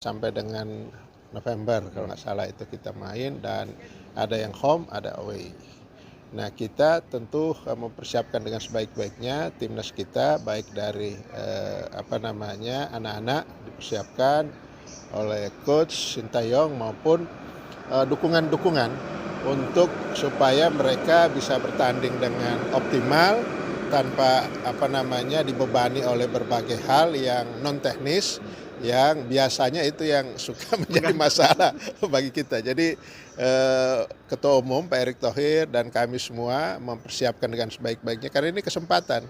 sampai dengan November kalau nggak salah itu kita main, dan ada yang home, ada away. Nah, kita tentu mempersiapkan dengan sebaik-baiknya timnas kita, baik dari anak-anak dipersiapkan oleh coach Sintayong maupun dukungan-dukungan untuk supaya mereka bisa bertanding dengan optimal tanpa dibebani oleh berbagai hal yang non teknis yang biasanya itu yang suka menjadi masalah bagi kita. Jadi Ketua Umum Pak Erick Thohir dan kami semua mempersiapkan dengan sebaik-baiknya karena ini kesempatan.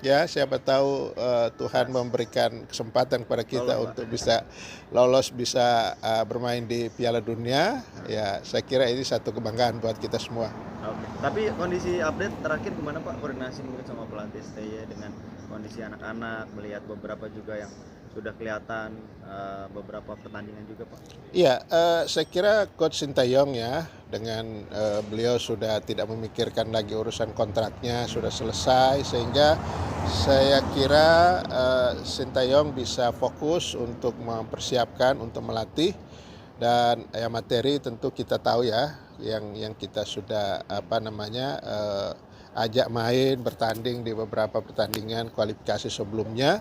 Ya, siapa tahu Tuhan memberikan kesempatan kepada kita untuk bisa lolos, bisa bermain di Piala Dunia. Ya, saya kira ini satu kebanggaan buat kita semua. Oke. Tapi kondisi update terakhir gimana Pak, koordinasi mungkin sama pelatih STY dengan kondisi anak-anak, melihat beberapa juga yang sudah kelihatan beberapa pertandingan juga Pak? Iya, saya kira Coach Sintayong ya, dengan beliau sudah tidak memikirkan lagi urusan kontraknya, sudah selesai, sehingga saya kira Sintayong bisa fokus untuk mempersiapkan, untuk melatih, dan ya materi tentu kita tahu ya, yang kita sudah ajak main, bertanding di beberapa pertandingan kualifikasi sebelumnya.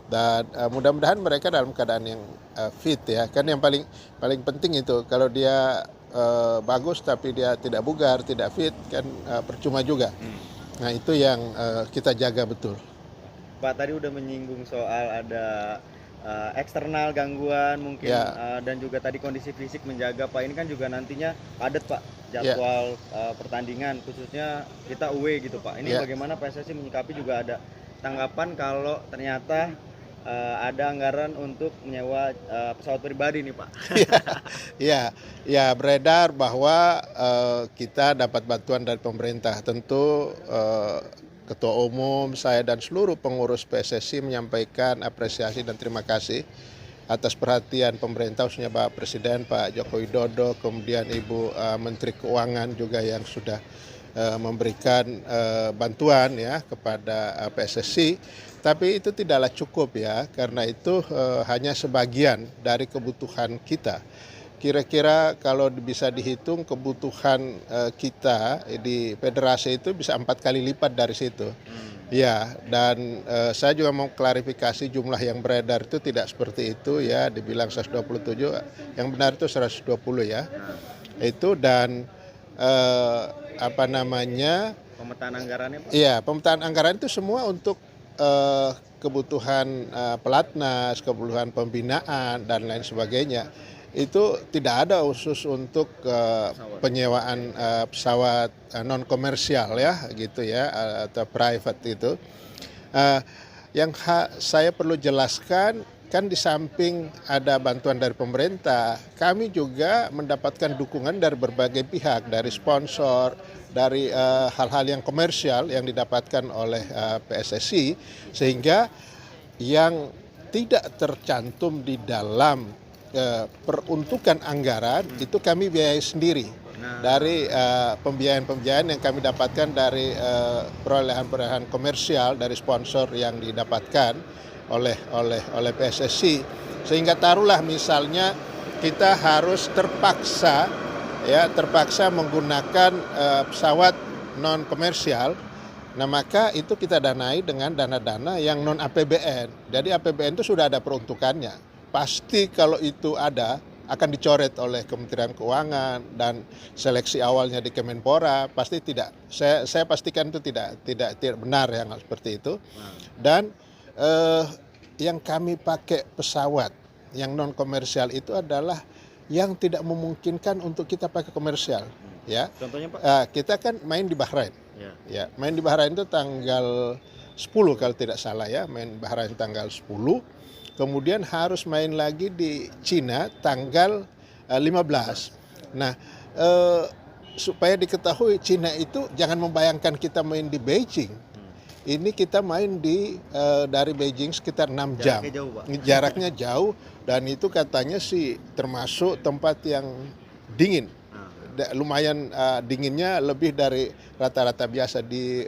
Dan mudah-mudahan mereka dalam keadaan yang fit ya, kan yang paling penting itu. Kalau dia bagus tapi dia tidak bugar, tidak fit, kan percuma juga. Nah, itu yang kita jaga betul. Pak tadi udah menyinggung soal ada eksternal gangguan mungkin Ya. dan juga tadi kondisi fisik menjaga Pak, ini kan juga nantinya padat Pak jadwal pertandingan, khususnya kita away gitu Pak. Ini bagaimana PSSI menyikapi, juga ada tanggapan kalau ternyata ada anggaran untuk menyewa pesawat pribadi nih Pak. Ya, beredar bahwa kita dapat bantuan dari pemerintah. Tentu Ketua Umum, saya dan seluruh pengurus PSSI menyampaikan apresiasi dan terima kasih atas perhatian pemerintah, khususnya Pak Presiden Pak Joko Widodo, kemudian Ibu Menteri Keuangan juga yang sudah memberikan bantuan ya kepada PSSI. Tapi itu tidaklah cukup ya, karena itu hanya sebagian dari kebutuhan kita. Kira-kira kalau bisa dihitung kebutuhan kita di federasi itu bisa 4 kali lipat dari situ. Ya, dan saya juga mau klarifikasi jumlah yang beredar itu tidak seperti itu ya, dibilang 127, yang benar itu 120 ya. Itu dan Pemetaan anggarannya Pak? Iya, pemetaan anggaran itu semua untuk kebutuhan pelatnas, kebutuhan pembinaan dan lain sebagainya. Itu tidak ada khusus untuk penyewaan pesawat non komersial ya, gitu ya, atau private itu. Yang saya perlu jelaskan, kan di samping ada bantuan dari pemerintah, kami juga mendapatkan dukungan dari berbagai pihak, dari sponsor, dari hal-hal yang komersial yang didapatkan oleh PSSI, sehingga yang tidak tercantum di dalam peruntukan anggaran itu kami biayai sendiri dari pembiayaan-pembiayaan yang kami dapatkan dari perolehan-perolehan komersial dari sponsor yang didapatkan oleh PSSI. Sehingga taruhlah misalnya kita harus terpaksa menggunakan pesawat non komersial. Nah, maka itu kita danai dengan dana-dana yang non APBN. Jadi APBN itu sudah ada peruntukannya. Pasti kalau itu ada akan dicoret oleh Kementerian Keuangan, dan seleksi awalnya di Kemenpora pasti tidak. Saya pastikan itu tidak benar yang seperti itu. Dan yang kami pakai pesawat yang non komersial itu adalah yang tidak memungkinkan untuk kita pakai komersial, ya. Contohnya Pak? Kita kan main di Bahrain, ya. Main di Bahrain itu tanggal 10 kalau tidak salah ya, main Bahrain tanggal 10. Kemudian harus main lagi di Cina tanggal 15. Nah, supaya diketahui, Cina itu jangan membayangkan kita main di Beijing. Ini kita main dari Beijing sekitar 6 jam. Jaraknya jauh Pak? Jaraknya jauh, dan itu katanya sih termasuk tempat yang dingin. Lumayan dinginnya lebih dari rata-rata biasa di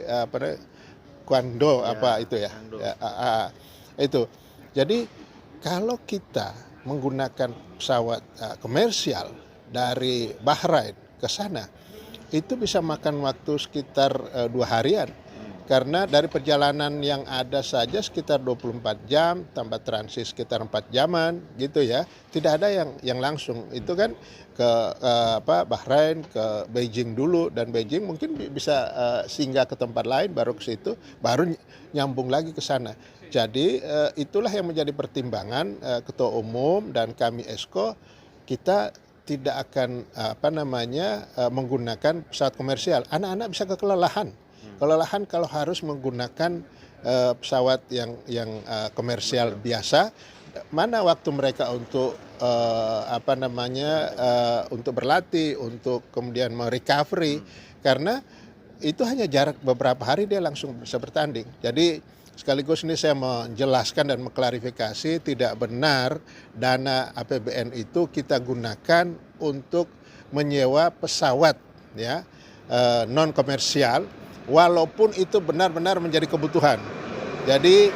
Guangdong itu ya. Itu. Jadi kalau kita menggunakan pesawat komersial dari Bahrain ke sana, itu bisa makan waktu sekitar 2 harian. Karena dari perjalanan yang ada saja sekitar 24 jam, tambah transit sekitar 4 jaman gitu ya. Tidak ada yang langsung. Itu kan ke Bahrain, ke Beijing dulu, dan Beijing mungkin bisa singgah ke tempat lain, baru ke situ, baru nyambung lagi ke sana. Jadi itulah yang menjadi pertimbangan Ketua Umum dan kami Esko, kita tidak akan menggunakan pesawat komersial. Anak-anak bisa kelelahan kalau harus menggunakan pesawat yang komersial biasa. Mana waktu mereka untuk untuk berlatih, untuk kemudian merecovery, karena itu hanya jarak beberapa hari dia langsung bisa bertanding. Jadi sekaligus ini saya menjelaskan dan mengklarifikasi, tidak benar dana APBN itu kita gunakan untuk menyewa pesawat ya non komersial, walaupun itu benar-benar menjadi kebutuhan. Jadi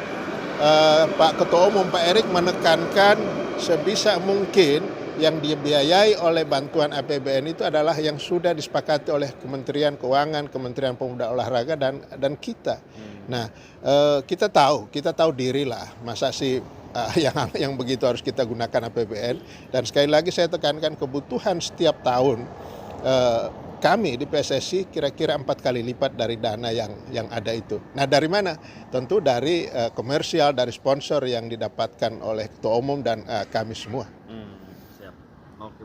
Pak Ketua Umum Pak Erik menekankan sebisa mungkin yang dibiayai oleh bantuan APBN itu adalah yang sudah disepakati oleh Kementerian Keuangan, Kementerian Pemuda Olahraga dan kita. Nah, kita tahu diri lah, masa sih yang begitu harus kita gunakan APBN. Dan sekali lagi saya tekankan, kebutuhan setiap tahun kami di PSSI kira-kira 4 kali lipat dari dana yang ada itu. Nah, dari mana? Tentu dari komersial, dari sponsor yang didapatkan oleh Ketua Umum dan kami semua. Siap. Oke.